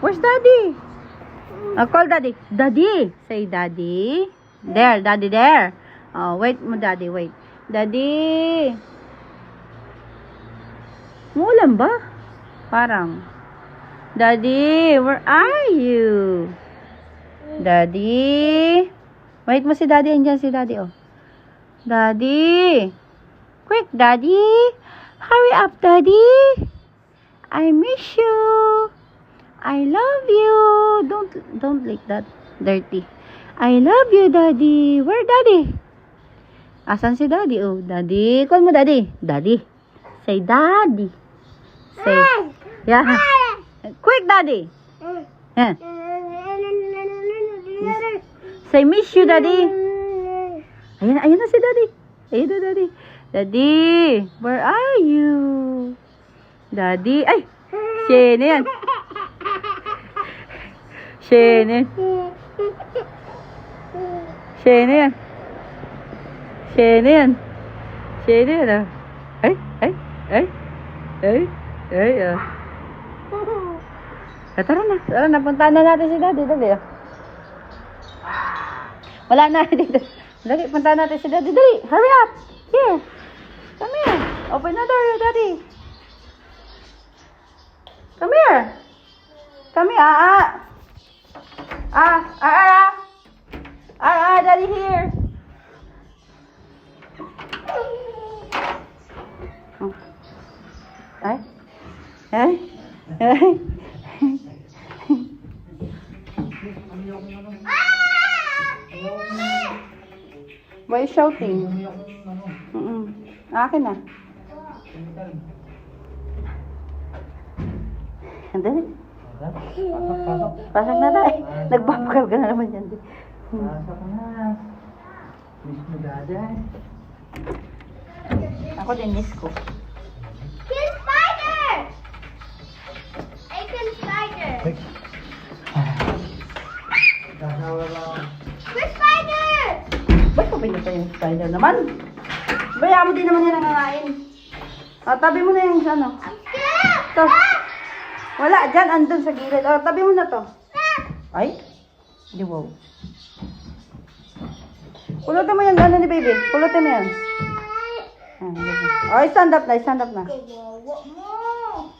Where's daddy? Call daddy. Daddy. Say daddy. There, daddy there. Oh, wait mo daddy, wait. Daddy. Muulan ba? Parang. Daddy, where are you? Daddy. Wait mo si daddy. Andiyan si daddy, oh. Daddy. Quick, daddy. Hurry up, daddy. I miss you. I love you. Don't lick that dirty. I love you, daddy. Where daddy? Asan si daddy? Oh, daddy. Call mo daddy. Daddy. Say daddy. Say. Yeah. Quick, daddy. Yeah. Say miss you, daddy. Ayan na si daddy. Ayan na daddy. Daddy, where are you? Daddy. Ay, siya na yan. Siya na yan. Siya na yan. Siya na yan. Siya na yan. Ay. Tara na. Puntahan na natin si daddy. Dali, oh. Wala na dito. Dali, puntahan natin si daddy. Dali, hurry up. Here. Come here. Open the door, daddy. Come here. Come here. Daddy here. Ay. Why are you shouting? Akin na. Andali. Pasok na tayo. Nagbabakal ka na naman yan. Pasok na. Miss mo dada. Ako din miss ko. Kill spider! I kill spider! Kasawa lang. Kill spider! Ba't ko pinita yung spider naman? Bayaan mo din naman yan nangangain. Tabi mo na yung ano. To. Wala, dyan, andun sa gilid. Tabi mo na to. Ay, di wow. Pulutin mo yan, ano ni baby? Pulutin mo yan. Stand up na. Kawawa mo!